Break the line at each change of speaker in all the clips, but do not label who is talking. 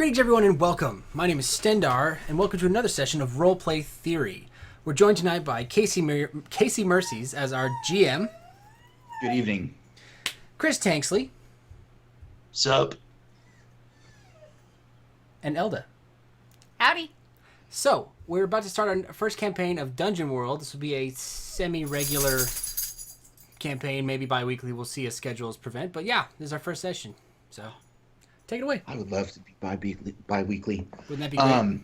Greetings, everyone, and welcome. My name is Stendar, and welcome to another session of Roleplay Theory. We're joined tonight by Casey Mercies as our GM.
Good evening.
Chris Tanksley.
Sup?
And Elda.
Howdy.
So, we're about to start our first campaign of Dungeon World. This will be a semi-regular campaign, maybe bi-weekly. We'll see as schedules prevent. But yeah, this is our first session. So, take it away.
I would love to be bi-weekly.
Wouldn't that be great?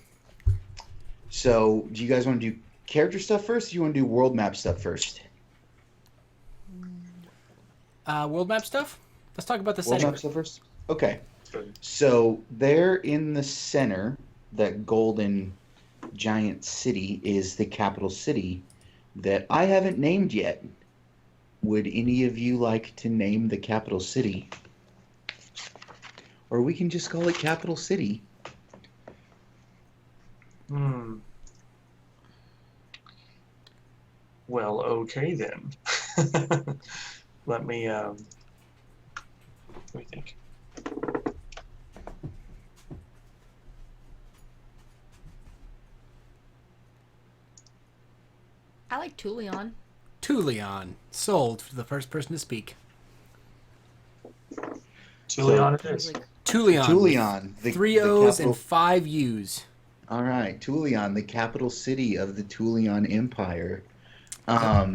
So, do you guys want to do character stuff first, or do you want to do world map stuff first?
World map stuff? Let's talk about the
World
setting.
map stuff first? Okay. So, there in the center, that golden giant city is the capital city that I haven't named yet. Would any of you like to name the capital city? Or we can just call it Capital City.
Well, okay then. Let me think.
I like Tulion.
Tulion. Sold for the first person to speak.
Tulion it is.
Tulion.
Tulion.
Three O's and 5 U's.
All right, Tulion, the capital city of the Tulion Empire. I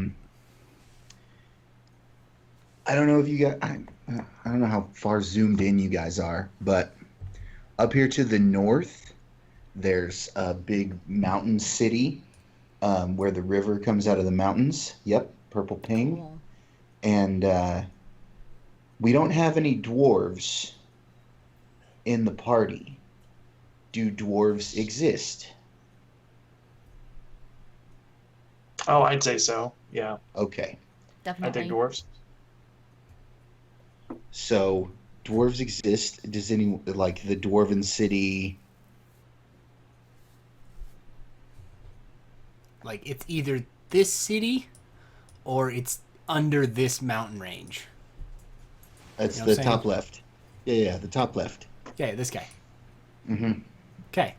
don't know if you guys, I don't know how far zoomed in you guys are, but up here to the north, there's a big mountain city where the river comes out of the mountains. Yep, purple ping.
Cool.
And we don't have any dwarves in the party. Do dwarves exist?
Oh, I'd say so. Yeah,
Okay.
I
Definitely.
dig dwarves.
So, dwarves exist. Does any, like, the dwarven city...
Like, it's either this city or it's under this mountain range.
That's
You know what
the
I'm saying?
top left. Yeah, the top left.
Yeah, this guy.
Mm-hmm.
Okay.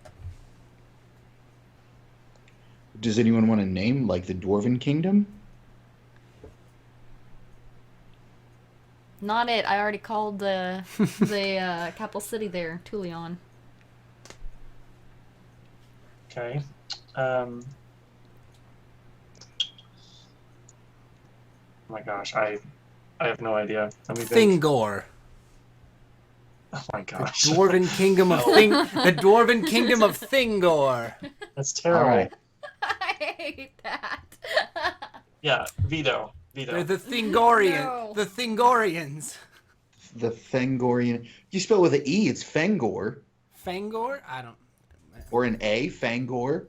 Does anyone want to name, like, the Dwarven Kingdom?
Not it. I already called the capital city there, Tulion.
Okay. Oh my gosh, I have no idea. Let me think.
Thingor.
Oh my
The
gosh.
Dwarven Kingdom of The Dwarven Kingdom of Thingor.
That's terrible.
All right.
I hate that.
Yeah, veto.
They're the Thingorian.
No.
The Thingorians.
The Fangorian... You spell with an E, it's Fangor.
Fangor? I don't...
Or an A, Fangor.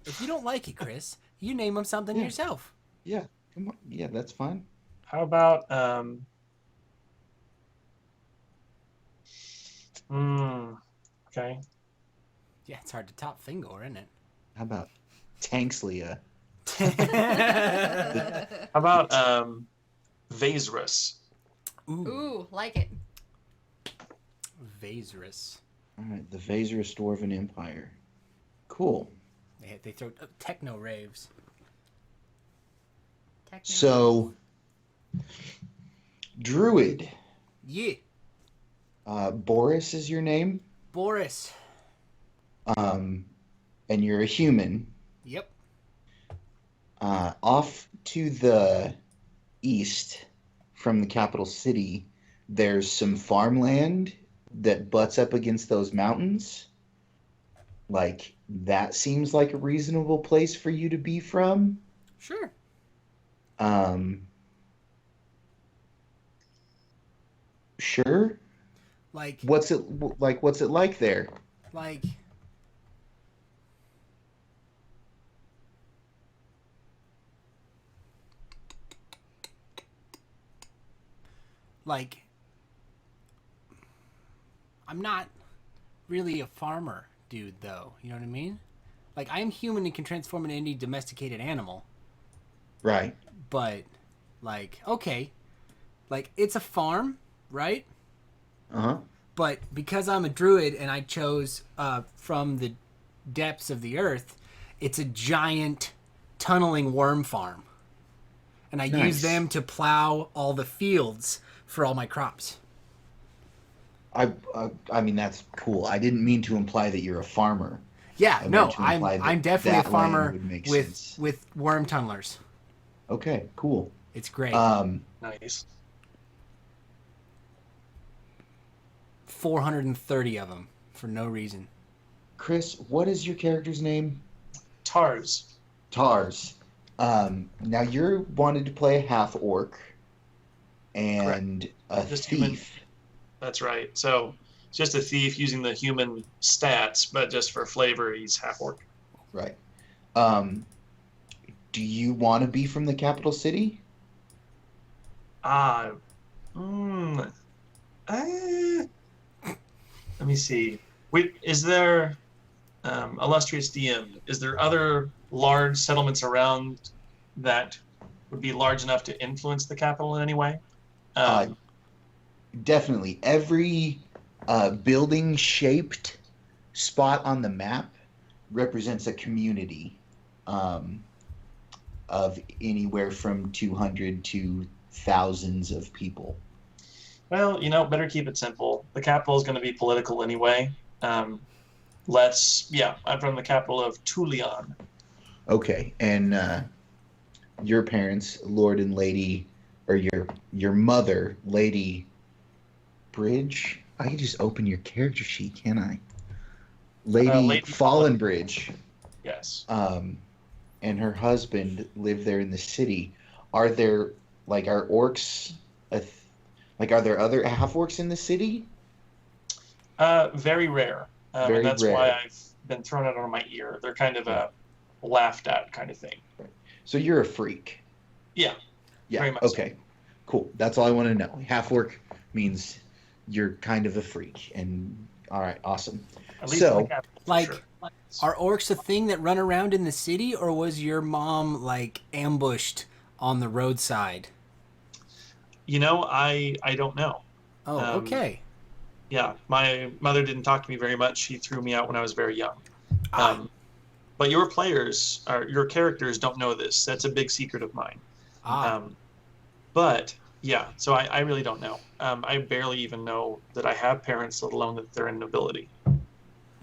If you don't like it, Chris, you name them something
Yeah.
yourself.
Yeah, come on. Yeah, that's fine.
How about okay.
Yeah, it's hard to top Thingor, isn't it?
How about Tankslia?
How about Vaserus?
Ooh,
Ooh, like it.
Vaserus.
All right, the Vaserus Dwarven Empire. Cool.
They throw techno raves.
Techno.
So, Druid.
Yeah.
Boris is your name,
Boris.
and you're a human.
Yep.
Off to the east from the capital city, there's some farmland that butts up against those mountains. Like, that seems like a reasonable place for you to be from.
Sure.
Sure.
Like,
What's it like there?
like... Like, I'm not really a farmer dude, though. You know what I mean? Like, I am human and can transform into any domesticated animal.
Right.
But, like, okay. Like, it's a farm, right?
Uh-huh.
But because I'm a druid and I chose from the depths of the earth, it's a giant tunneling worm farm. And I use them to plow all the fields for all my crops.
I mean, that's cool. I didn't mean to imply that you're a farmer.
Yeah,
I
no,
meant to imply
I'm definitely a
that land
farmer
would make
with
sense.
with worm tunnelers.
Okay, cool.
It's great.
Nice.
430 of them for no reason.
Chris, what is your character's name?
Tars.
Tars. Now you're wanted to play a half orc and a
Just
thief.
human. That's right. So just a thief using the human stats, but just for flavor, he's half orc.
Right. Do you want to be from the capital city?
Let me see. Wait, is there, illustrious DM, is there other large settlements around that would be large enough to influence the capital in any way?
Definitely. Every building-shaped spot on the map represents a community of anywhere from 200 to thousands of people.
Well, better keep it simple. The capital is going to be political anyway. I'm from the capital of Tulion.
Okay, and your parents, Lord and Lady, or your mother, Lady Bridge? I can just open your character sheet, can't I? Lady Fallenbridge.
Yes.
And her husband live there in the city. Are there are orcs? Are there other half orcs in the city?
Very rare.
Very
and that's
rare.
why I've been thrown out on my ear. They're kind of a laughed at kind of thing.
So you're a freak.
Yeah.
Yeah.
Very much
Okay. So. Cool. That's all I want to know. Half orc means you're kind of a freak. And all right, awesome.
At least in the capital, for sure.
Are orcs a thing that run around in the city, or was your mom ambushed on the roadside?
I don't know.
Oh, okay.
Yeah, my mother didn't talk to me very much. She threw me out when I was very young. But your characters don't know this. That's a big secret of mine. But yeah, so I really don't know. I barely even know that I have parents, let alone that they're in nobility.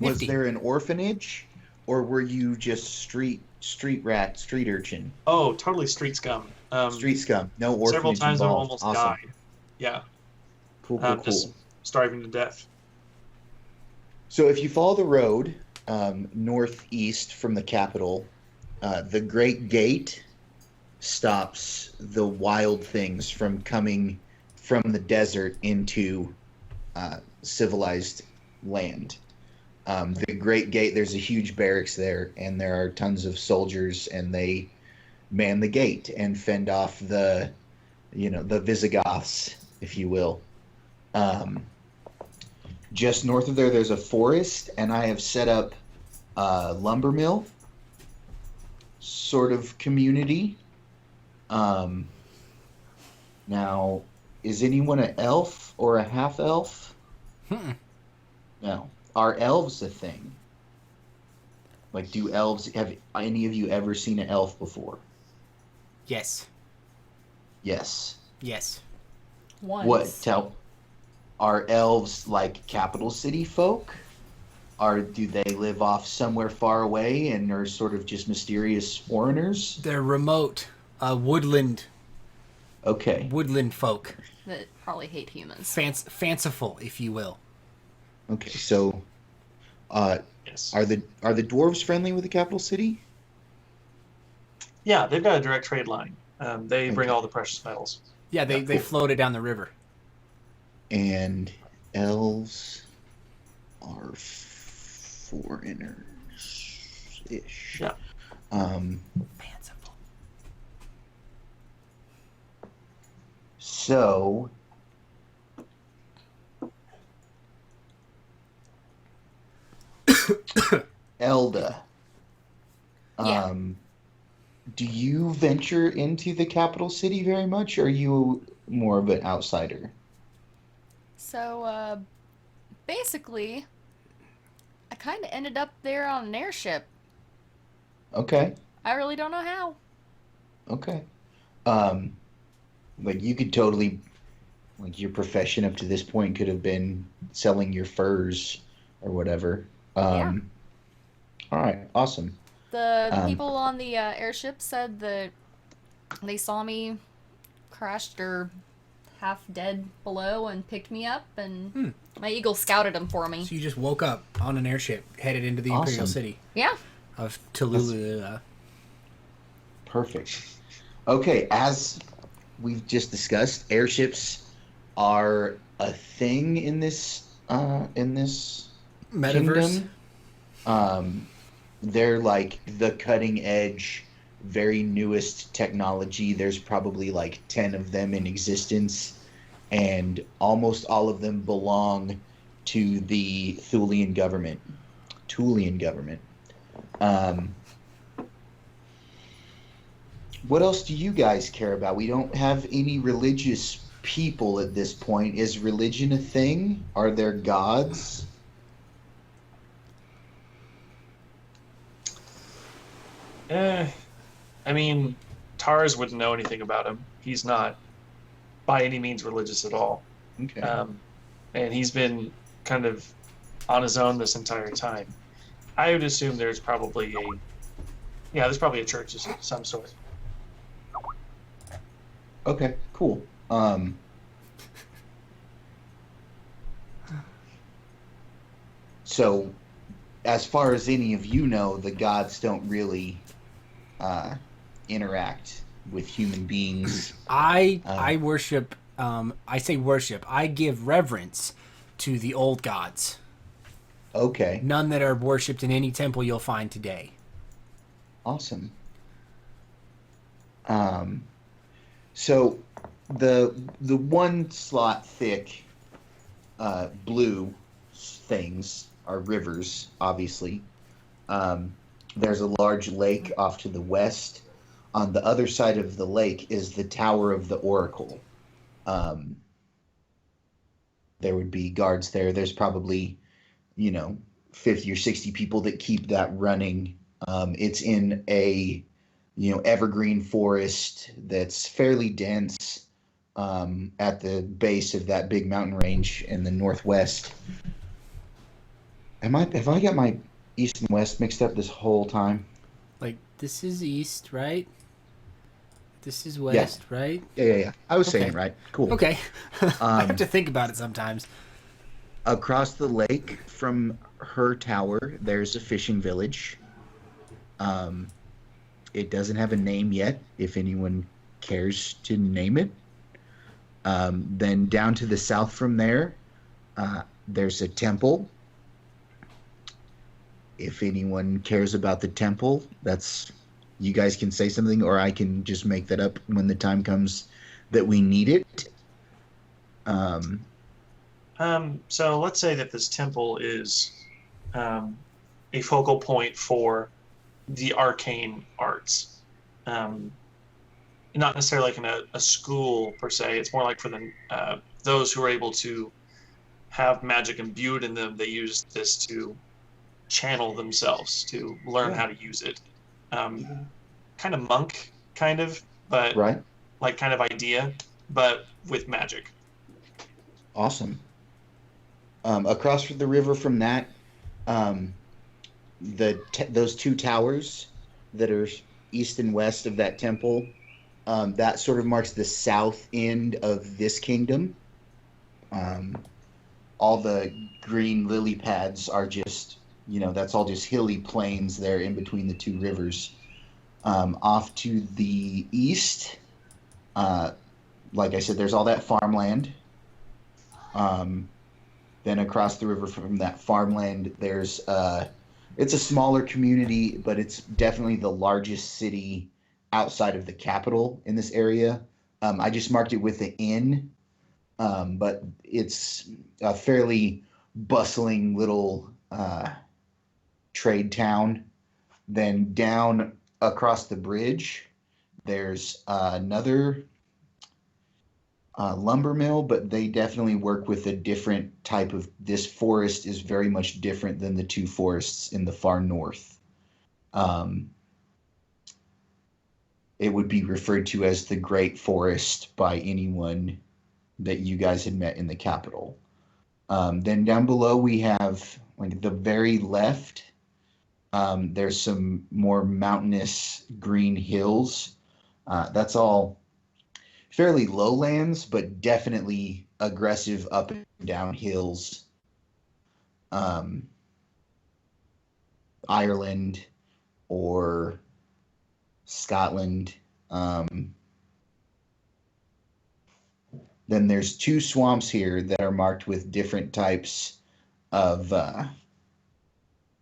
Was there an orphanage, or were you just street urchin?
Oh, totally street scum.
Street scum. No orphanage
Several times I've
involved.
almost
Awesome.
died. Yeah.
Cool.
Just starving to death.
So if you follow the road northeast from the capital, the Great Gate stops the wild things from coming from the desert into civilized land. The Great Gate, there's a huge barracks there, and there are tons of soldiers, and they man the gate and fend off the Visigoths, if you will. Just north of there, there's a forest, and I have set up a lumber mill sort of community. Now, is anyone an elf or a half elf? No. Are elves a thing? Do elves, have any of you ever seen an elf before?
Yes.
Yes.
Yes.
Once.
Are elves capital city folk? Do they live off somewhere far away and are sort of just mysterious foreigners?
They're remote, woodland.
Okay.
Woodland folk.
That probably hate humans.
Fanciful, if you will.
Okay, so
Yes.
are the dwarves friendly with the capital city?
Yeah, they've got a direct trade line. They bring all the precious metals.
Yeah, they floated down the river.
And elves are foreigners-ish.
Yeah.
Fanciful.
So Elda.
Yeah.
Do you venture into the capital city very much, or are you more of an outsider?
So, basically, I kind of ended up there on an airship.
Okay.
I really don't know how.
Okay. Um, like you could totally, like your profession up to this point could have been selling your furs or whatever.
Yeah.
All right. Awesome.
The
Um,
people on the airship said that they saw me crashed or half dead below and picked me up, and my eagle scouted them for me.
So you just woke up on an airship headed into the Imperial
Awesome.
City
Yeah.
of Tallulah.
Perfect. Okay. As we've just discussed, airships are a thing in this
Metaverse.
kingdom. Um, they're like the cutting edge, very newest technology. There's probably like 10 of them in existence, and almost all of them belong to the Thulian government. Thulian government. Um, what else do you guys care about? We don't have any religious people at this point. Is religion a thing? Are there gods?
Eh, I mean, Tars wouldn't know anything about him. He's not by any means religious at all.
Okay.
And he's been kind of on his own this entire time. I would assume there's probably a church of some sort.
Okay, cool. So, as far as any of you know, the gods don't really interact with human beings.
I worship. I say worship. I give reverence to the old gods.
Okay,
None that are worshipped in any temple you'll find today.
awesome. So the one slot thick blue things are rivers, obviously. There's a large lake off to the west. On the other side of the lake is the Tower of the Oracle. There would be guards there. There's probably, 50 or 60 people that keep that running. It's in a, evergreen forest that's fairly dense at the base of that big mountain range in the northwest. Have I got my east and west mixed up this whole time?
Like, this is east, right? This is west, right?
Yeah. I was saying
Okay.
it right. Cool.
Okay. I have to think about it sometimes.
Across the lake from her tower, there's a fishing village. It doesn't have a name yet, if anyone cares to name it. Then down to the south from there, there's a temple. If anyone cares about the temple, you guys can say something, or I can just make that up when the time comes that we need it.
So let's say that this temple is a focal point for the arcane arts. Not necessarily like in a school per se. It's more like for those who are able to have magic imbued in them. They use this to channel themselves, to learn how to use it. Kind of monk, but
Right?
like kind of idea, but with magic.
Awesome. Across the river from that, those two towers that are east and west of that temple, that sort of marks the south end of this kingdom. All the green lily pads are just, that's all just hilly plains there in between the two rivers. Off to the east, like I said, there's all that farmland. Then across the river from that farmland, there's it's a smaller community, but it's definitely the largest city outside of the capital in this area. I just marked it with the N, but it's a fairly bustling little trade town. Then down across the bridge, there's another lumber mill, but they definitely work with a different type of. This forest is very much different than the two forests in the far north. Um, it would be referred to as the Great Forest by anyone that you guys had met in the capital. Then down below we have like the very left. There's some more mountainous green hills. That's all fairly lowlands, but definitely aggressive up and down hills. Ireland or Scotland. Then there's two swamps here that are marked with different types of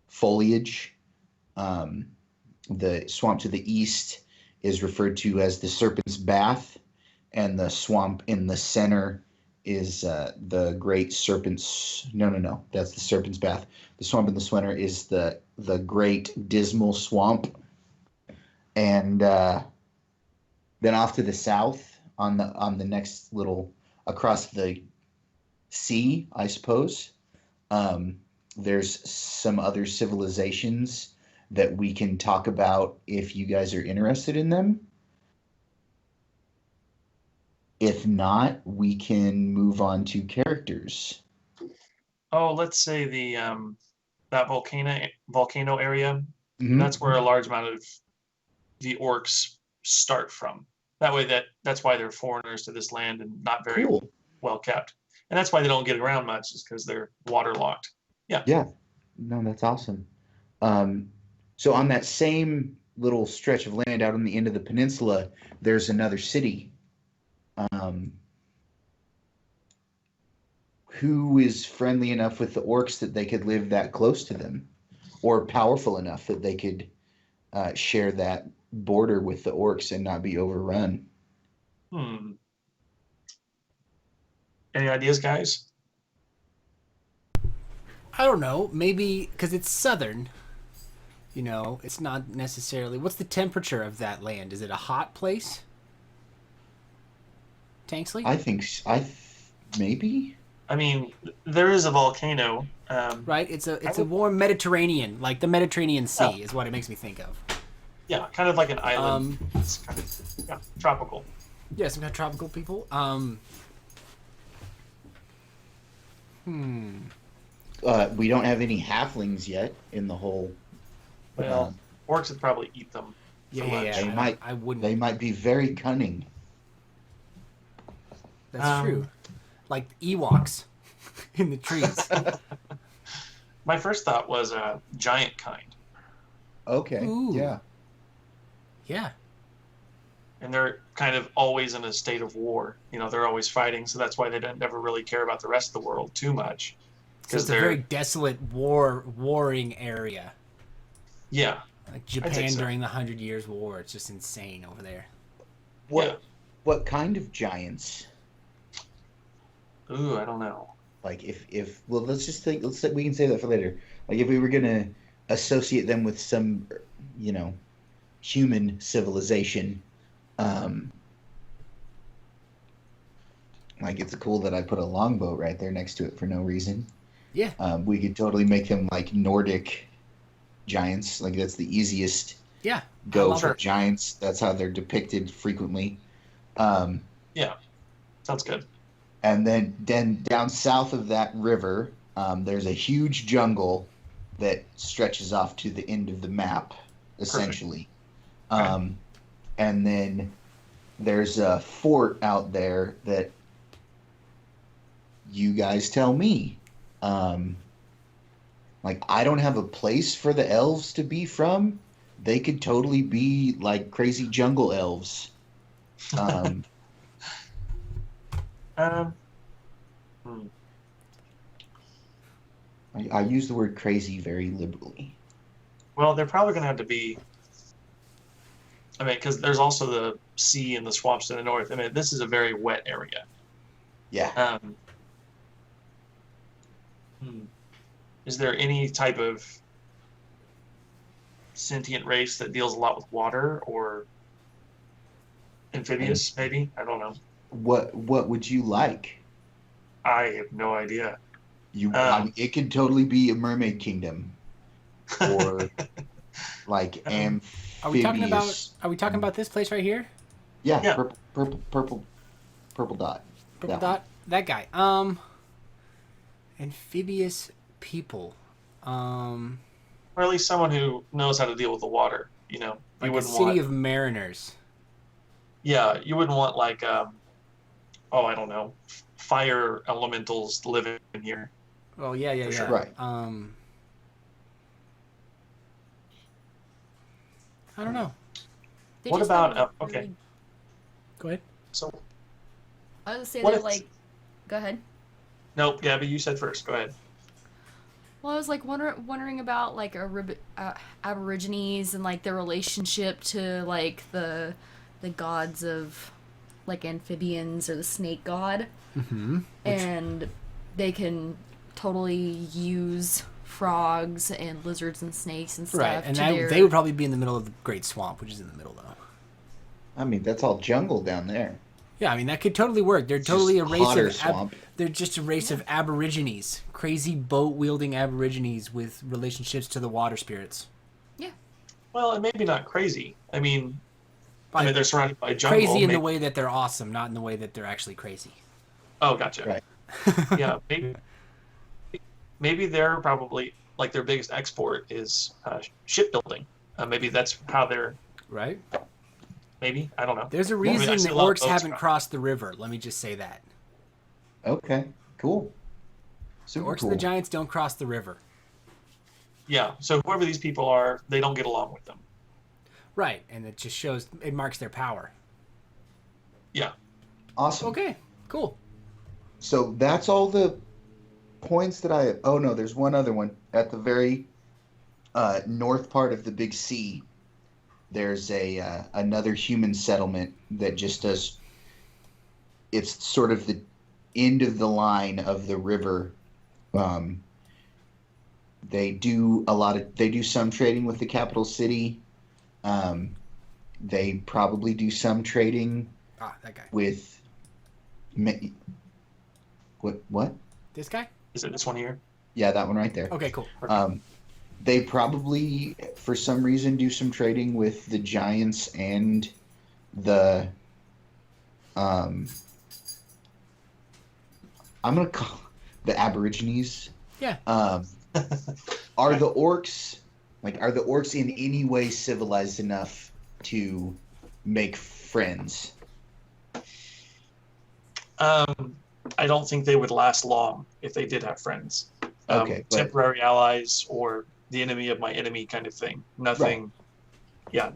foliage. The swamp to the east is referred to as the Serpent's Bath, and the swamp in the center is the Great Serpent's. No, that's the Serpent's Bath. The swamp in the center is the Great Dismal Swamp, and then off to the south on the next little across the sea, I suppose. There's some other civilizations that we can talk about if you guys are interested in them. If not, we can move on to characters.
Oh, let's say the that volcano area.
Mm-hmm.
That's where a large amount of the orcs start from. That's why they're foreigners to this land and not very well kept. And that's why they don't get around much, is because they're waterlogged. Yeah.
Yeah. No, that's awesome. So on that same little stretch of land out on the end of the peninsula, there's another city. Who is friendly enough with the orcs that they could live that close to them, or powerful enough that they could share that border with the orcs and not be overrun?
Any ideas, guys?
I don't know. Maybe because it's southern. You know, it's not necessarily. What's the temperature of that land? Is it a hot place? Tanksley?
I think maybe.
I mean, there is a volcano.
Right. It's a warm Mediterranean, like the Mediterranean Sea, is what it makes me think of.
Yeah, kind of like an island. It's kind of tropical.
Yeah, some kind of tropical people.
We don't have any halflings yet in the whole.
Well, orcs would probably eat them.
Yeah. I wouldn't.
They might be very cunning.
That's true. Like Ewoks in the trees.
My first thought was a giant kind.
Okay.
Ooh.
Yeah.
Yeah.
And they're kind of always in a state of war. You know, they're always fighting, so that's why they don't never really care about the rest of the world too much.
So it's a very desolate warring area.
Yeah.
Like Japan during the 100 Years' War. It's just insane over there.
What kind of giants?
Ooh, I don't know.
Like if let's just think. We can save that for later. Like if we were gonna associate them with some, human civilization. Like it's cool that I put a longboat right there next to it for no reason.
Yeah.
We could totally make them like Nordic giants. Like that's the easiest.
Yeah.
Go for giants. That's how they're depicted frequently.
Yeah. Sounds good.
And then down south of that river, there's a huge jungle that stretches off to the end of the map, essentially. And then there's a fort out there that you guys tell me. Like, I don't have a place for the elves to be from. They could totally be like crazy jungle elves. I use the word crazy very liberally.
Well, they're probably going to have to be. I mean, because there's also the sea and the swamps to the north. I mean, this is a very wet area.
Yeah.
Is there any type of sentient race that deals a lot with water or amphibious? Maybe, I don't know.
what would you like?
I have no idea.
I mean, it could totally be a mermaid kingdom, or like
Are we talking about?
amphibious.
Are we talking about this place right here?
Yeah,
Yeah.
purple dot.
Purple
That one.
dot. That guy. Amphibious people.
Or at least someone who knows how to deal with the water. You know, you
Like a
wouldn't
city
want.
of mariners.
Yeah, you wouldn't want like I don't know, fire elementals living in here.
Oh yeah, yeah,
For
yeah.
sure.
Right.
I don't know.
They
What
just
about
have a
okay?
really-
Go ahead.
So
I was gonna say
What
they're
if-
like. Go ahead.
nope, Gabby, you said first. Go ahead.
Well, I was like wondering about like Aborigines and like their relationship to like the gods of like amphibians or the snake god,
Mm-hmm.
and they can totally use frogs and lizards and snakes and stuff.
Right, and
to
that,
their...
they would probably be in the middle of the Great Swamp, which is in the middle though.
I mean, that's all jungle down there.
Yeah, I mean that could totally work. They're
It's
totally a
just
race
hotter
of
swamp.
they're just a race of aborigines, crazy boat wielding aborigines with relationships to the water spirits.
Well, and maybe not crazy. I mean,
By
they're surrounded by jungle.
crazy in
maybe,
the way that they're awesome, not in the way that they're actually crazy.
Oh, gotcha.
Right.
Yeah, maybe they're probably like their biggest export is shipbuilding. Maybe that's how they're.
Right?
Maybe I don't know.
There's a
I mean,
reason
I
the
see a lot of
orcs
boats
haven't
around.
crossed the river. Let me just say that.
Okay, cool.
The
Super
orcs
cool.
and the giants don't cross the river.
Yeah, so whoever these people are, they don't get along with them.
Right, and it just shows, it marks their power.
Yeah.
Awesome.
Okay, cool.
So that's all the points that I. Oh no, there's one other one at the very north part of the Big Sea. There's a another human settlement that just does. It's sort of the end of the line of the river. They do some trading with the capital city. They probably do some trading
Ah, that guy.
with. What?
This guy?
Is it this one here?
Yeah, that one right there.
Okay, cool.
They probably, for some reason, do some trading with the giants and the. I'm gonna call the Aborigines.
Yeah.
Are the orcs in any way civilized enough to make friends?
I don't think they would last long if they did have friends.
Okay, but-
Temporary allies or the enemy of my enemy kind of thing. Nothing. Yeah.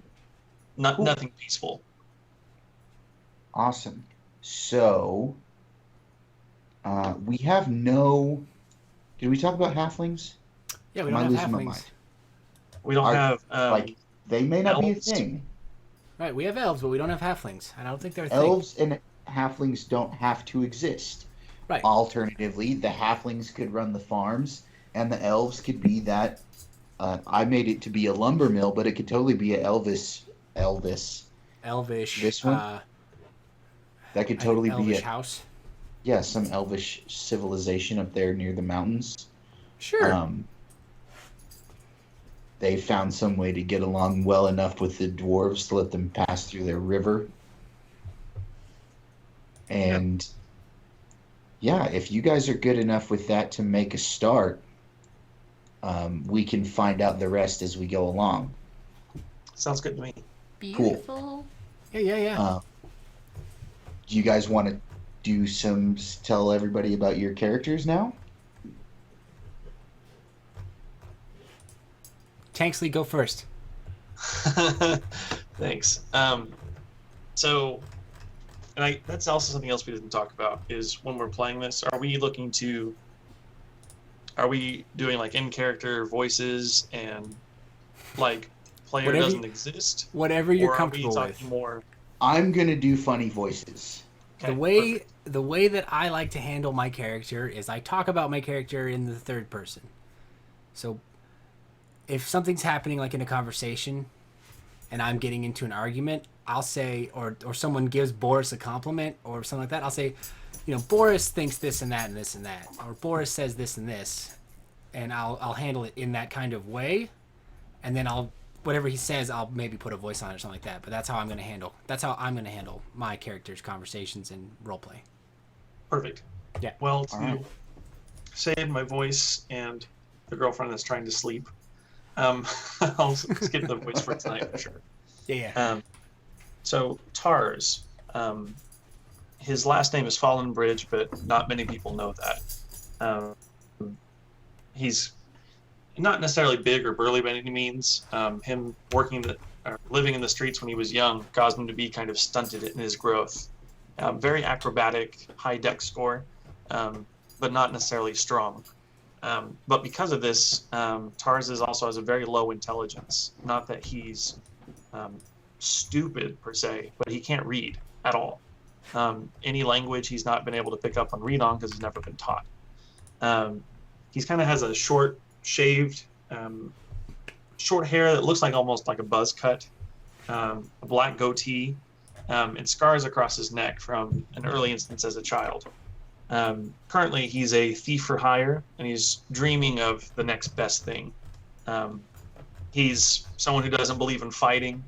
Cool.
Nothing peaceful.
Awesome. So, we have no. Did we talk about halflings?
Yeah, we
Am I
don't have
losing my
halflings.
mind?
We don't
Are-
have
Like, they may not be a
elves?
thing.
Right, we have elves, but we don't have halflings. And I don't think they're a thing.
Elves and halflings don't have to exist.
Right.
Alternatively, the halflings could run the farms, and the elves could be that. I made it to be a lumber mill, but it could totally be a Elvish.
Elvish.
This one? That could totally be
Elvish
a
house.
some Elvish civilization up there near the mountains.
Sure.
They found some way to get along well enough with the dwarves to let them pass through their river. And yeah, if you guys are good enough with that to make a start, we can find out the rest as we go along.
Sounds good to me.
Beautiful.
Yeah.
Do you guys want to tell everybody about your characters now?
Tanksley, go first.
Thanks. So, and that's also something else we didn't talk about is when we're playing this, are we doing like in character voices and like player
Whatever
doesn't exist?
Whatever you're
Or are we
comfortable with.
talking more?
I'm gonna do funny voices.
Okay,
The way that I like to handle my character is I talk about my character in the third person. So if something's happening like in a conversation, and I'm getting into an argument, I'll say, or someone gives Boris a compliment or something like that, I'll say, Boris thinks this and that and this and that, or Boris says this and this, and I'll handle it in that kind of way, and then whatever he says, I'll maybe put a voice on it or something like that. But that's how I'm going to handle my character's conversations in roleplay.
Perfect.
Yeah.
Well, to save my voice and the girlfriend that's trying to sleep, I'll skip the voice for tonight for sure.
Yeah.
So Tars, his last name is Fallenbridge, but not many people know that. He's not necessarily big or burly by any means. Him living in the streets when he was young caused him to be kind of stunted in his growth. Very acrobatic, high dex score, but not necessarily strong. But because of this, Tars also has a very low intelligence. Not that he's stupid per se, but he can't read at all. Any language he's not been able to pick up and read on because he's never been taught. He's kind of has a short shaved, short hair that looks like almost like a buzz cut, a black goatee, and scars across his neck from an early instance as a child. Currently, he's a thief for hire, and he's dreaming of the next best thing. He's someone who doesn't believe in fighting.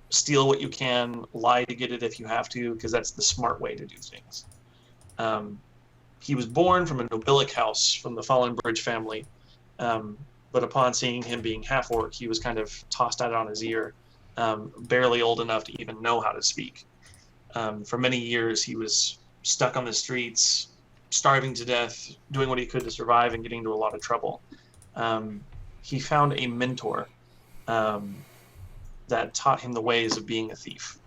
Steal what you can, lie to get it if you have to, because that's the smart way to do things. He was born from a nobilic house from the Fallenbridge family, but upon seeing him being half-orc, he was kind of tossed out on his ear, barely old enough to even know how to speak. For many years, he was stuck on the streets, starving to death, doing what he could to survive, and getting into a lot of trouble. He found a mentor that taught him the ways of being a thief.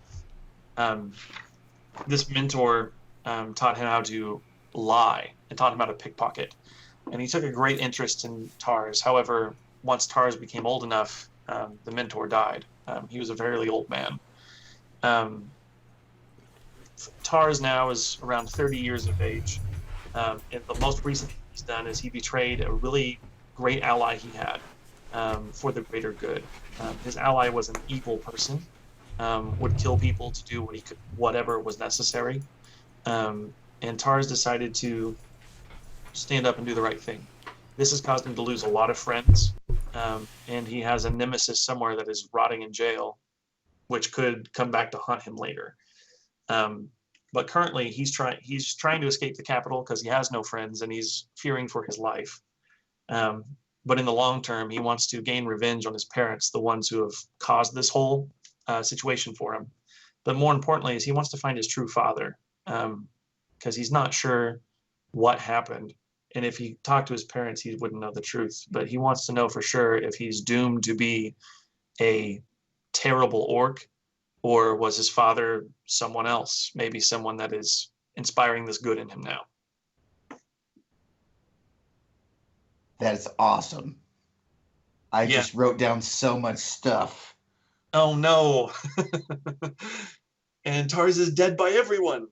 This mentor taught him how to lie and taught him how to pickpocket. And he took a great interest in Tars. However, once Tars became old enough, the mentor died. He was a fairly old man. Tars now is around 30 years of age. And the most recent thing he's done is he betrayed a really great ally he had for the greater good. His ally was an evil person, would kill people to do whatever was necessary. And Tars decided to stand up and do the right thing. This has caused him to lose a lot of friends, and he has a nemesis somewhere that is rotting in jail, which could come back to haunt him later. But currently, he's trying to escape the capital because he has no friends and he's fearing for his life. But in the long term, he wants to gain revenge on his parents, the ones who have caused this whole situation for him. But more importantly, is he wants to find his true father, because he's not sure what happened. And if he talked to his parents, he wouldn't know the truth. But he wants to know for sure if he's doomed to be a terrible orc, or was his father someone else, maybe someone that is inspiring this good in him now.
That's awesome. I just wrote down so much stuff.
Oh no. And Tars is dead by everyone.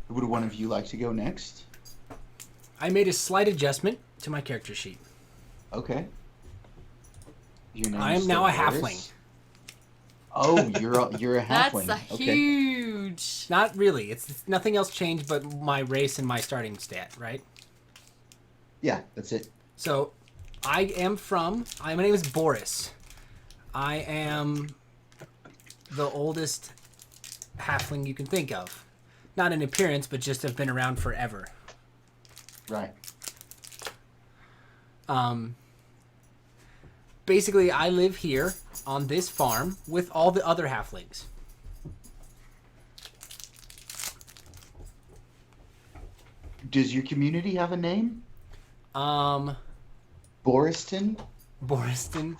Would one of you like to go next?
I made a slight adjustment to my character sheet.
Okay.
I am now a halfling.
Oh, you're a halfling.
That's huge.
Not really. It's nothing else changed but my race and my starting stat, right?
Yeah, that's it.
So, my name is Boris. I am the oldest halfling you can think of. Not in appearance, but just have been around forever.
Right.
Basically, I live here on this farm with all the other halflings.
Does your community have a name? Boriston?
Boriston.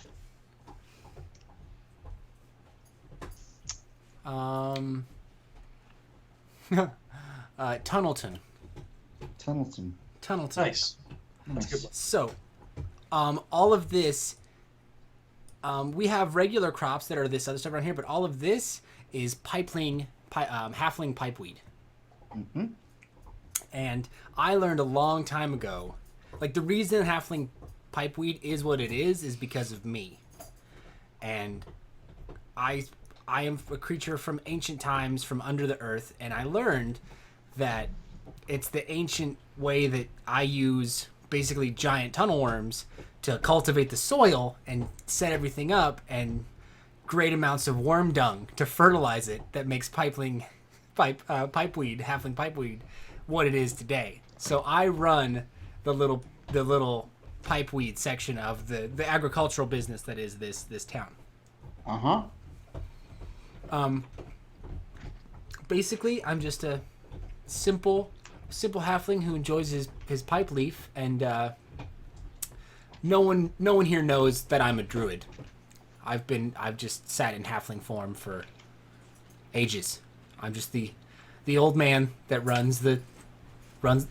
Tunnelton.
Tunnelton.
Nice. That's a good one.
So, all of this, we have regular crops that are this other stuff around here, but all of this is halfling pipeweed.
Mm-hmm.
And I learned a long time ago like the reason halfling pipeweed is what it is because of me. And I am a creature from ancient times, from under the earth, and I learned that it's the ancient way that I use basically giant tunnel worms to cultivate the soil and set everything up, and great amounts of worm dung to fertilize it that makes halfling pipeweed what it is today. So I run the little pipeweed section of the agricultural business that is this town. Basically, I'm just a simple halfling who enjoys his pipe leaf, and no one here knows that I'm a druid. I've just sat in halfling form for ages. I'm just the old man that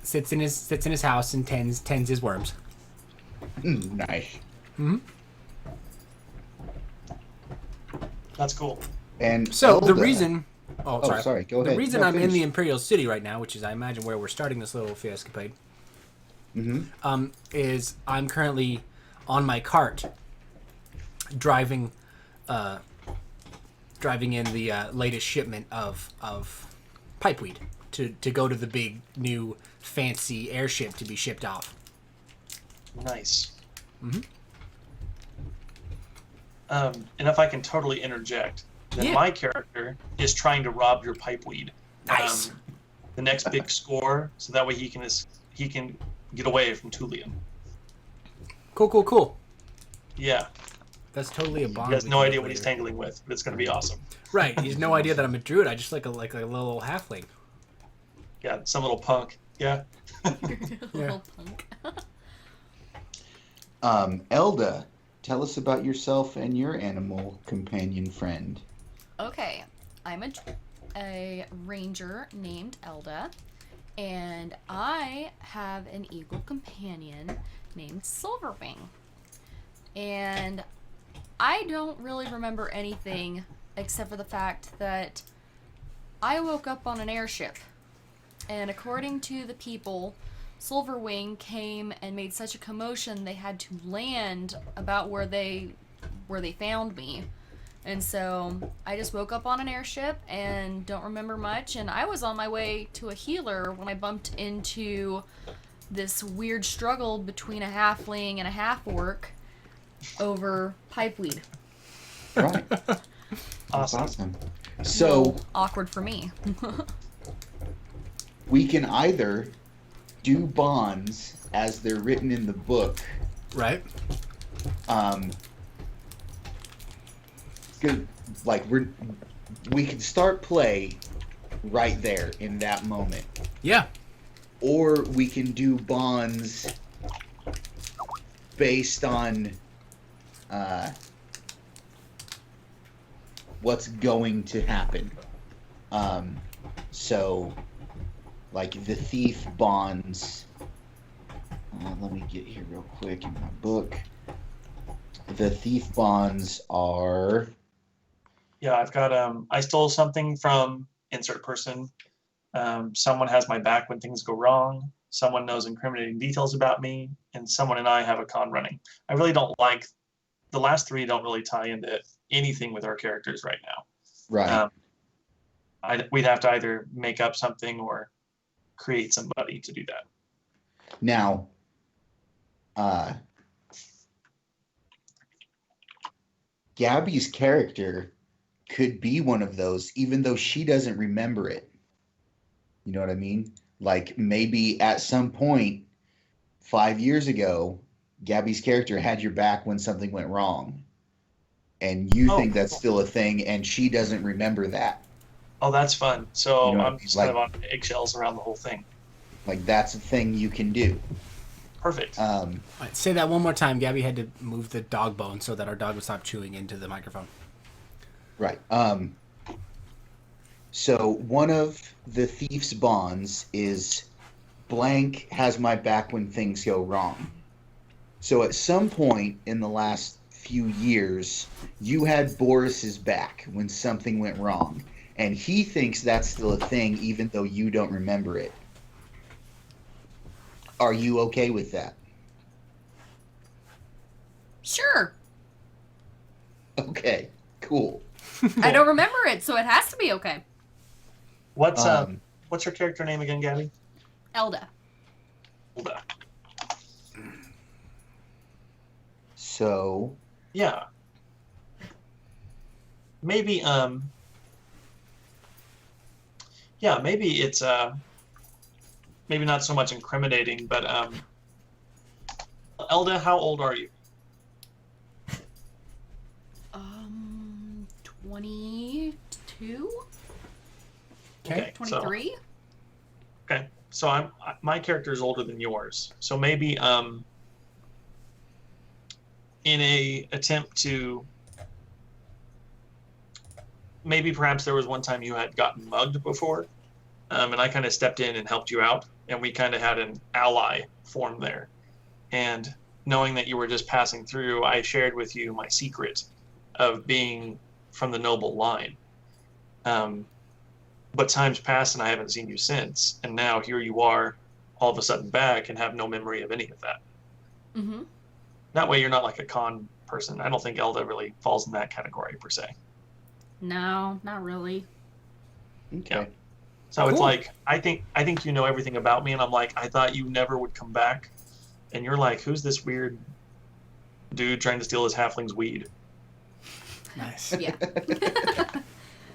sits in his house and tends his worms.
Nice.
Mm-hmm.
That's cool.
And
so
Elda,
the reason. Oh, sorry.
Sorry. Go ahead.
The reason
No,
I'm in
finish.
the Imperial City right now, which is I imagine where we're starting this little escapade, is I'm currently on my cart driving in the latest shipment of pipeweed to go to the big new fancy airship to be shipped off.
Nice.
Mm-hmm.
And if I can totally interject, then
Yeah.
my character is trying to rob your pipeweed.
Nice.
The next big score, so that way he can get away from Tulian.
Cool.
Yeah,
That's totally a bond.
he has
we
no
can
idea
make
what he's
later.
tangling with, but it's going to be awesome.
Right. He has no idea that I'm a druid. I just like a little halfling.
Yeah, some little punk. Yeah.
Little punk.
Elda, tell us about yourself and your animal companion friend.
Okay, I'm a ranger named Elda, and I have an eagle companion named Silverwing. And I don't really remember anything except for the fact that I woke up on an airship, and according to the people, Silverwing came and made such a commotion they had to land about where they found me. And so I just woke up on an airship and don't remember much, and I was on my way to a healer when I bumped into this weird struggle between a halfling and a half-orc over pipeweed.
Right.
Awesome.
Awesome. So
Awkward for me.
we can either do bonds as they're written in the book.
Right.
Good. Like we can start play right there in that moment,
Yeah.
or we can do bonds based on what's going to happen. So, like the thief bonds. Let me get here real quick in my book. The thief bonds are.
Yeah, I've got I stole something from insert person. Someone has my back when things go wrong. Someone knows incriminating details about me, and someone and I have a con running. I really don't like the last three. Don't really tie into anything with our characters right now.
Right.
We'd have to either make up something or create somebody to do that.
Now, Gabby's character could be one of those, even though she doesn't remember it. You know what I mean? Like maybe at some point 5 years ago, Gabby's character had your back when something went wrong. And you think that's still a thing, and she doesn't remember that.
Oh, that's fun. So
You know,
I'm just
like-
kind of on eggshells around the whole thing.
Like that's a thing you can do.
Perfect.
All right, say that one more time. Gabby had to move the dog bone so that our dog would stop chewing into the microphone.
Right. So one of the thief's bonds is blank has my back when things go wrong. So at some point in the last few years, you had Boris's back when something went wrong, and he thinks that's still a thing even though you don't remember it. Are you okay with that?
Sure.
Okay, cool.
I don't remember it, so it has to be okay.
What's your character name again, Gabby?
Elda.
Hilda.
So,
Yeah. Maybe maybe it's maybe not so much incriminating, but Elda, how old are you?
22?
Okay.
23?
So my character is older than yours. So maybe in a attempt to maybe perhaps there was one time you had gotten mugged before, and I kind of stepped in and helped you out, and we kind of had an ally form there. And knowing that you were just passing through, I shared with you my secret of being from the noble line. But time's passed and I haven't seen you since, and now here you are, all of a sudden back and have no memory of any of that.
Mm-hmm.
That way you're not like a con person. I don't think Elda really falls in that category per se.
No, not really.
okay.
Yeah. So it's
Cool.
like I think you know everything about me, and I'm like, I thought you never would come back, and you're like, who's this weird dude trying to steal his halfling's weed?
Nice.
Yeah.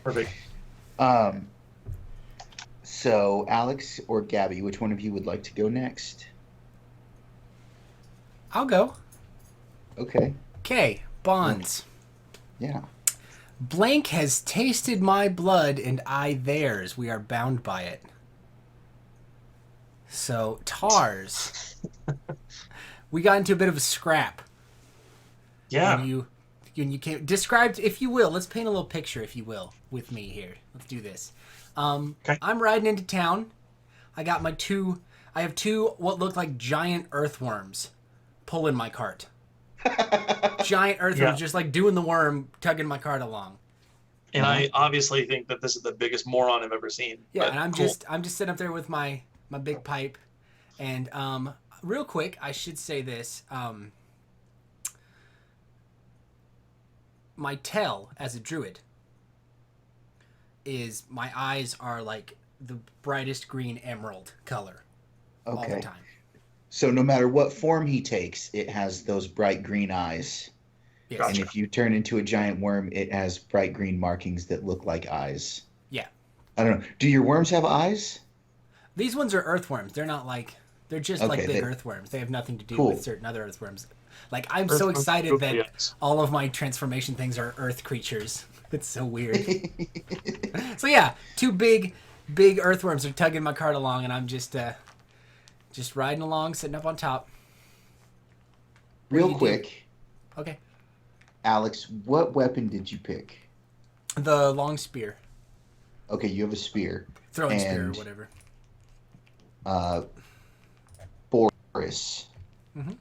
Perfect.
So, Alex or Gabby, which one of you would like to go next?
I'll go.
Okay.
Okay, bonds.
Yeah.
Blank has tasted my blood and I theirs. We are bound by it. So, Tars. We got into a bit of a scrap.
Yeah.
When you came, described, if you will, let's paint a little picture, if you will, with me here. Let's do this.
Okay.
I'm riding into town. I have two what look like giant earthworms pulling my cart. Giant earthworms,
Yeah.
just like doing the worm, tugging my cart along.
And I obviously think that this is the biggest moron I've ever seen.
Yeah,
but
and I'm
cool.
just sitting up there with my big pipe, and real quick, I should say this. My tell as a druid is my eyes are like the brightest green emerald color all the
Okay.
time.
So, no matter what form he takes, it has those bright green eyes.
Yes.
Gotcha.
And if you turn into a giant worm, it has bright green markings that look like eyes.
Yeah.
I don't know. Do your worms have eyes?
These ones are earthworms. They're not like they're just like
Okay,
big
they-
earthworms. They have nothing to do
Cool.
with certain other earthworms. Like I'm so
Earthworms
excited
look
that
like eyes.
all of my transformation things are earth creatures. It's so weird. So yeah, two big earthworms are tugging my cart along, and I'm just riding along, sitting up on top. What do
Real
you do?
quick,
Okay.
Alex, what weapon did you pick?
The long spear,
Okay, you have a spear.
throwing spear or
And-
whatever.
Boris.
Mhm.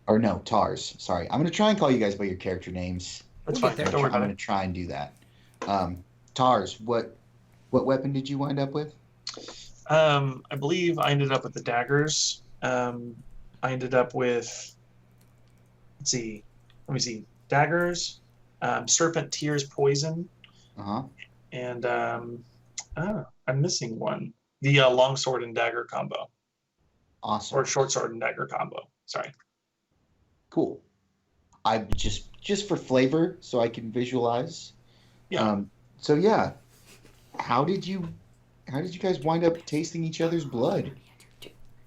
Or no, Tars. Sorry. I'm going to try and call you guys by your character names.
That's
We'll
fine.
get there.
Don't worry
I'm
about
going
it.
to try and do that. Tars, what weapon did you wind up with?
I believe I ended up with the daggers. I ended up with, let me see, daggers, serpent tears poison,
Uh-huh.
and I'm missing one. The long sword and dagger combo,
Awesome.
or short sword and dagger combo. Sorry.
Cool. I just for flavor, so I can visualize.
Yeah.
So yeah, how did you guys wind up tasting each other's blood?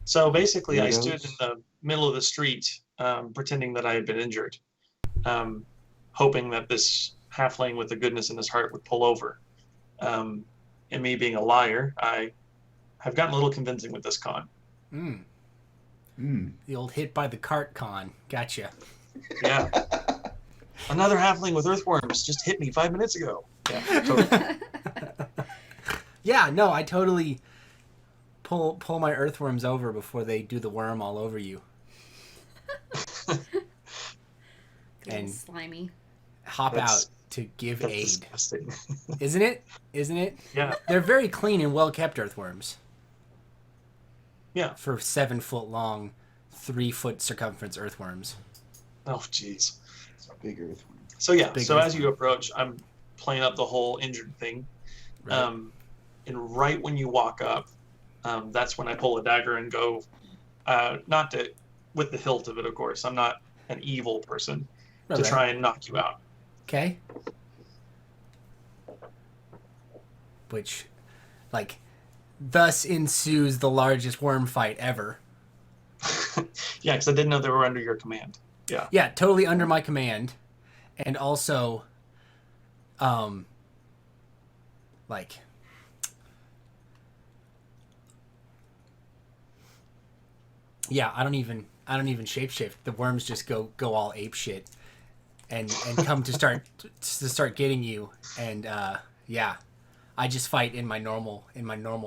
So basically, I
Weirdos.
stood in the middle of the street, pretending that I had been injured, hoping that this halfling with the goodness in his heart would pull over. And me being a liar, I have gotten a little convincing with this con.
The old hit by the cart con. Gotcha.
Yeah. Another halfling with earthworms just hit me 5 minutes ago. Yeah, totally.
Yeah, no, I totally pull my earthworms over before they do the worm all over you.
And
And
slimy.
hop
That's-
out to give
That's
aid.
disgusting.
Isn't it? Isn't it?
Yeah.
They're very clean and well kept earthworms.
Yeah.
For 7 foot long, 3 foot circumference earthworms.
Oh, jeez.
Big earthworm.
So yeah,
Big
so as
earthworm.
you approach, I'm playing up the whole injured thing.
Right.
And right when you walk up, that's when I pull a dagger and go, not to, with the hilt of it, of course. I'm not an evil person, to
Right.
try and knock you out.
Okay. Which, like, thus ensues the largest worm fight ever.
Yeah, because I didn't know they were under your command. Yeah.
Yeah, totally under my command. And also, like, yeah, I don't even shapeshift. The worms just go all ape shit, and come to start getting you. And yeah, I just fight in my normal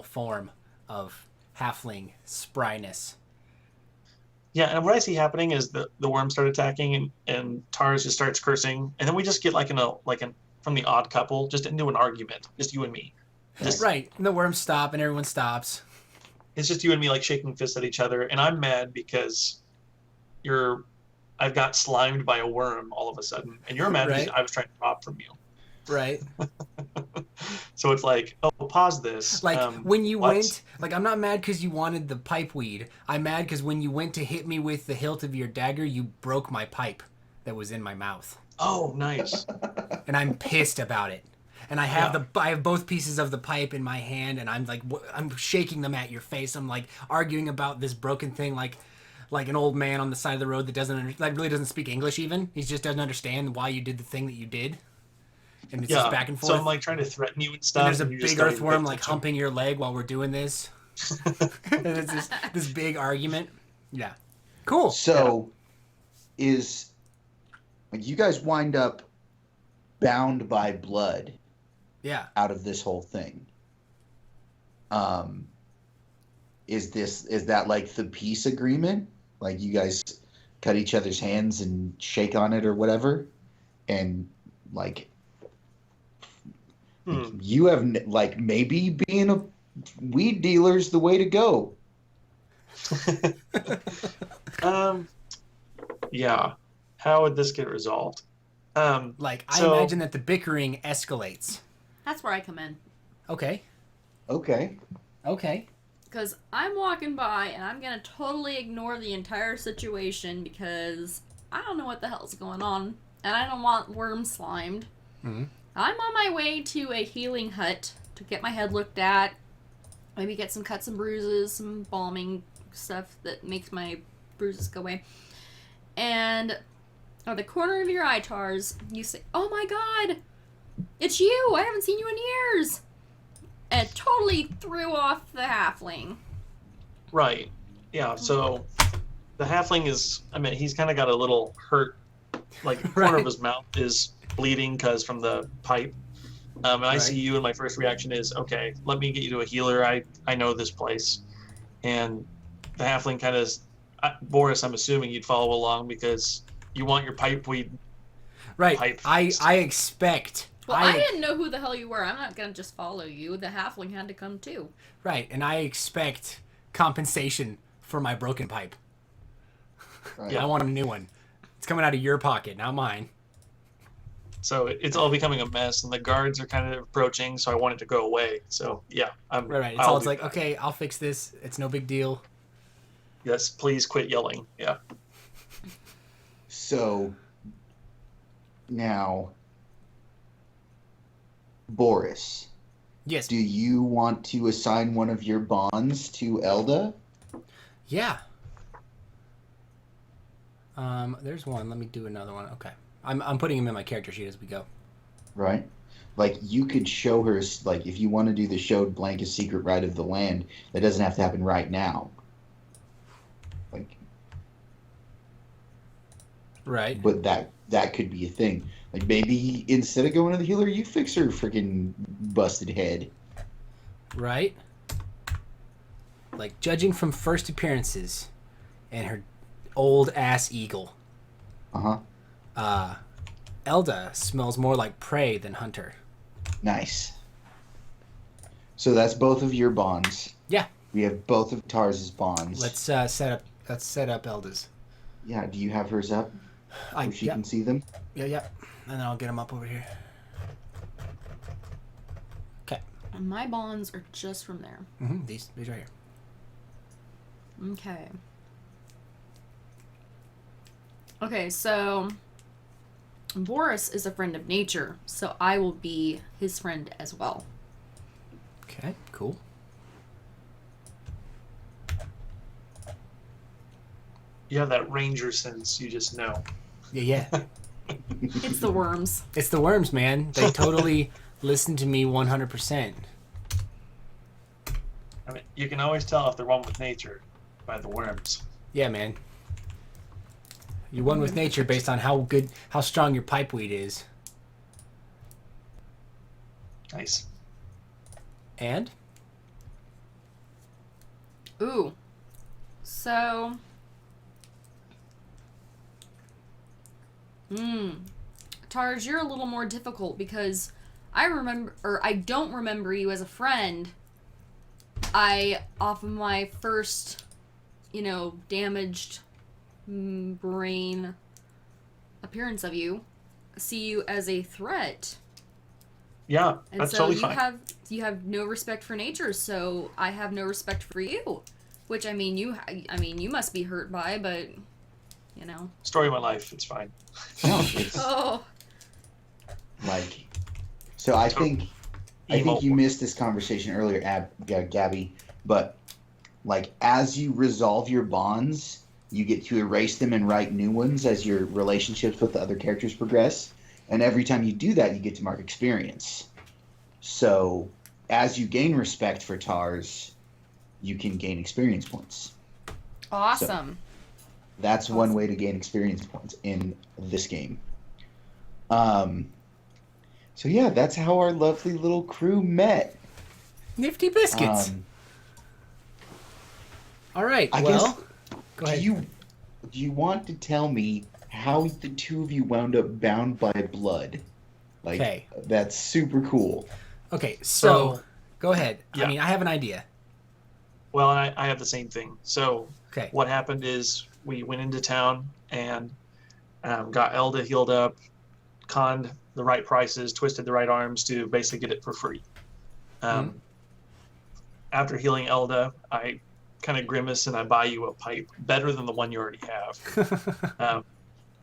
form of halfling spryness.
Yeah, and what I see happening is the worms start attacking, and Tars just starts cursing, and then we just get from the Odd Couple, just into an argument, just you and me. Just,
Right, and the worms stop, and everyone stops.
It's just you and me like shaking fists at each other, and I'm mad because I've got slimed by a worm all of a sudden, and you're mad because
Right.
I was trying to rob from you.
Right.
So it's like, oh, pause this.
Like, when you
what?
went, like, I'm not mad because you wanted the pipe weed. I'm mad because when you went to hit me with the hilt of your dagger, you broke my pipe that was in my mouth.
Oh, nice.
And I'm pissed about it. And I have I have both pieces of the pipe in my hand, and I'm like, I'm shaking them at your face. I'm like arguing about this broken thing, like an old man on the side of the road that really doesn't speak English even. He just doesn't understand why you did the thing that you did. And it's just back and forth.
So I'm like trying to threaten you and stuff.
And there's a
and you just
big
don't even pay
earthworm like
attention.
humping your leg while we're doing this. And it's this big argument. Yeah. Cool.
So, is like you guys wind up bound by blood
Yeah.
out of this whole thing? Is that like the peace agreement? Like you guys cut each other's hands and shake on it or whatever, and like you have like maybe being a weed dealer's the way to go.
Yeah. How would this get resolved?
Like, I imagine that the bickering escalates.
That's where I come in.
Okay.
Okay.
Because I'm walking by and I'm going to totally ignore the entire situation because I don't know what the hell's going on. And I don't want worms slimed.
Mm-hmm.
I'm on my way to a healing hut to get my head looked at. Maybe get some cuts and bruises, some balming stuff that makes my bruises go away. And at the corner of your eye, Tars, you say, "Oh my god! It's you! I haven't seen you in years!" And it totally threw off the halfling.
Right. Yeah, so the halfling is, he's kind of got a little hurt, like the corner of his mouth is bleeding from the pipe. And I see you, and my first reaction is, okay, let me get you to a healer. I know this place. And the halfling kind of, Boris, I'm assuming you'd follow along because you want your pipe weed.
Right.
Pipe.
I expect.
Well, I didn't know who the hell you were. I'm not going to just follow you. The halfling had to come too.
Right, and I expect compensation for my broken pipe.
Right.
Yeah. I want a new one. It's coming out of your pocket, not mine.
So it's all becoming a mess, and the guards are kind of approaching, so I want it to go away. So, yeah.
Right. It's like, okay, I'll fix this. It's no big deal.
Yes, please quit yelling. Yeah.
So now, Boris,
Yes.
do you want to assign one of your bonds to Elda?
Yeah. There's one. Let me do another one. Okay. I'm putting him in my character sheet as we go.
Right? Like, you could show her, like, if you want to do the show Blankest Secret Right of the Land, that doesn't have to happen right now. Like,
Right.
but that could be a thing. Like, maybe instead of going to the healer, you fix her freaking busted head.
Right. Like, judging from first appearances and her old ass eagle, Elda smells more like prey than hunter.
Nice. So that's both of your bonds.
Yeah.
We have both of Tars's bonds.
Let's set up Elda's.
Yeah, do you have hers up? where she can see them?
Yeah. And then I'll get them up over here. Okay.
And my bonds are just from there.
Mm-hmm. These right here.
Okay. Okay, so Boris is a friend of nature, so I will be his friend as well.
Okay, cool.
You have that ranger sense. You just know.
Yeah.
It's the worms.
It's the worms, man. They totally listen to me 100%.
I mean, you can always tell if they're one with nature by the worms.
Yeah, man. You're one with nature based on how strong your pipeweed is.
Nice.
And?
Ooh. So. Tarj, you're a little more difficult because I don't remember you as a friend. Off of my first, damaged brain appearance of you, see you as a threat.
Yeah,
And
that's
so
totally fine.
you have no respect for nature, so I have no respect for you. Which you must be hurt by, but
Story of my life. It's fine.
No, it's
Oh.
like. So I think you missed this conversation earlier, Gabby. But like, as you resolve your bonds, you get to erase them and write new ones as your relationships with the other characters progress. And every time you do that, you get to mark experience. So as you gain respect for Tars, you can gain experience points.
Awesome.
That's one way to gain experience points in this game. So yeah, that's how our lovely little crew met.
Nifty biscuits. All right.
I
well,
guess,
go ahead.
Do you want to tell me how the two of you wound up bound by blood? Like,
Okay.
That's super cool.
Okay, so go ahead.
Yeah.
I mean, I have an idea.
Well, and I have the same thing. So
Okay.
what happened is we went into town and got Elda healed up, conned the right prices, twisted the right arms to basically get it for free. After healing Elda, I kind of grimace and I buy you a pipe better than the one you already have.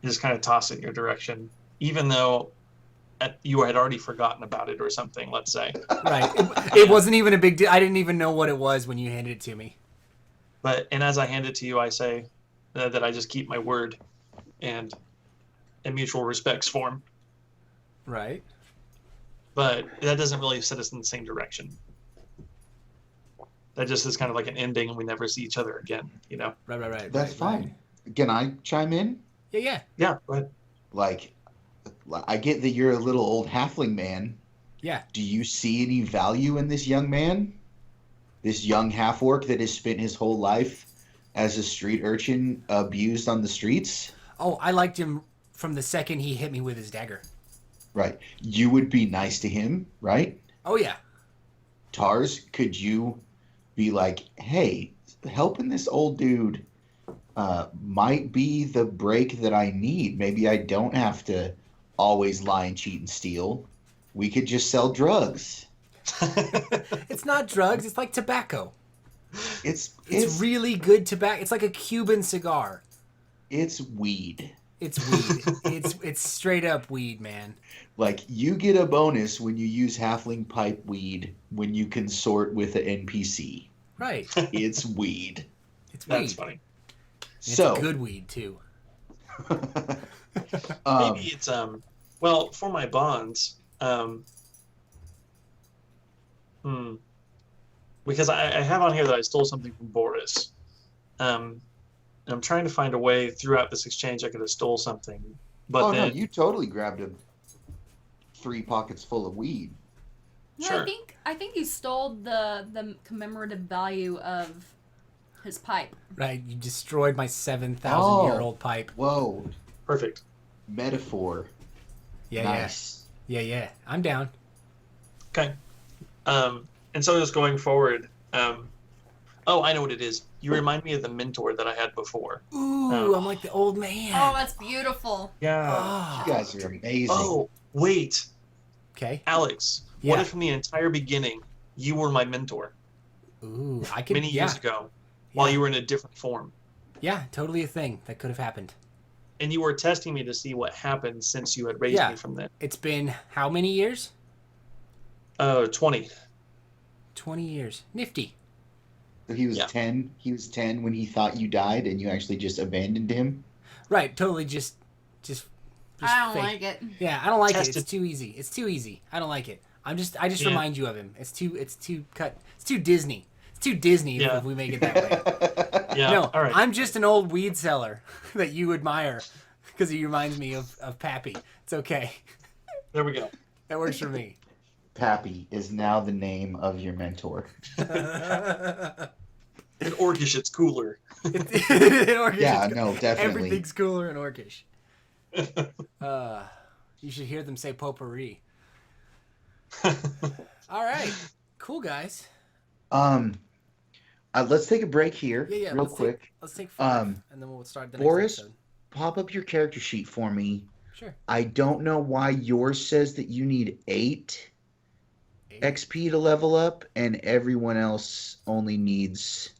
Just kind of toss it in your direction, even though you had already forgotten about it or something, let's say.
Right. It wasn't even a big deal. I didn't even know what it was when you handed it to me.
And as I hand it to you, I say that I just keep my word and in mutual respects form.
Right.
But that doesn't really set us in the same direction. That just is kind of like an ending and we never see each other again,
Right.
That's fine. Can I chime in?
Yeah.
Yeah, go ahead.
Like, I get that you're a little old halfling man.
Yeah.
Do you see any value in this young man? This young half-orc that has spent his whole life as a street urchin abused on the streets?
Oh, I liked him from the second he hit me with his dagger.
Right. You would be nice to him, right?
Oh, yeah.
Tars, could you be like, hey, helping this old dude might be the break that I need. Maybe I don't have to always lie and cheat and steal. We could just sell drugs.
It's not drugs. It's like tobacco.
It's
really good tobacco. It's like a Cuban cigar.
It's weed.
It's weed. it's straight up weed, man.
Like, you get a bonus when you use halfling pipe weed when you consort with an NPC.
Right.
It's weed.
It's weed.
That's funny.
It's
So
good weed too.
Maybe it's well, for my bonds, because I have on here that I stole something from Boris. I'm trying to find a way throughout this exchange I could have stole something, but
oh
then
no, you totally grabbed 3 pockets full of weed.
No,
Sure.
I think you stole the commemorative value of his pipe.
Right. You destroyed my 7,000-year-old pipe.
Whoa.
perfect.
Metaphor.
Yeah,
Nice.
yeah. I'm down.
Okay. And so just going forward, oh, I know what it is. You remind me of the mentor that I had before.
Ooh, I'm like the old man.
Oh, that's beautiful.
Yeah.
Oh.
You guys are amazing.
Oh, wait.
Okay.
Alex,
Yeah.
what if from the entire beginning you were my mentor
Ooh, I could.
many
Yeah.
years ago while you were in a different form?
Yeah, totally a thing that could have happened.
And you were testing me to see what happened since you had raised
Yeah.
me from then.
It's been how many years?
20.
20 years. Nifty.
So he was
Yeah.
10. He was 10 when he thought you died, and you actually just abandoned him.
Right, totally just
I don't
fake.
like it.
Yeah, I don't like it.
Tested.
It's too easy. It's too easy. I don't like it. I just
Yeah.
remind you of him. It's too Disney. It's too Disney
Yeah.
if we make it that way.
Yeah.
No,
All right.
I'm just an old weed seller that you admire because he reminds me of Pappy. It's okay.
There we go.
That works for me.
Pappy is now the name of your mentor.
In Orcish, it's cooler.
In Orcish,
Yeah,
it's-
no, definitely.
Everything's cooler in Orcish. You should hear them say potpourri. All right, cool guys.
Let's take a break here,
Yeah,
real
let's
quick.
Let's take 5, and then we'll start the next
Boris?
episode.
Pop up your character sheet for me.
Sure.
I don't know why yours says that you need 8
8.
XP to level up, and everyone else only needs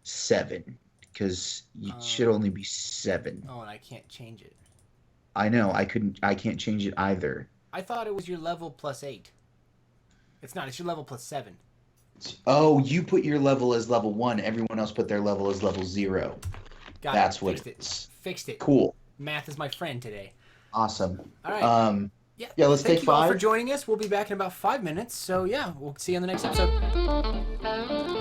7, because you should only be 7.
Oh, and I can't change it.
I know. I can't change it either.
I thought it was your level plus 8. It's not. It's your level plus 7.
Oh, you put your level as level 1. Everyone else put their level as level 0.
Got
That's
it.
what
Fixed
it is.
Fixed it.
Cool.
Math is my friend today.
Awesome.
All right.
Yeah,
Yeah.
let's
Thank
take
you all
5.
for joining us. We'll be back in about 5 minutes. So yeah, we'll see you on the next episode.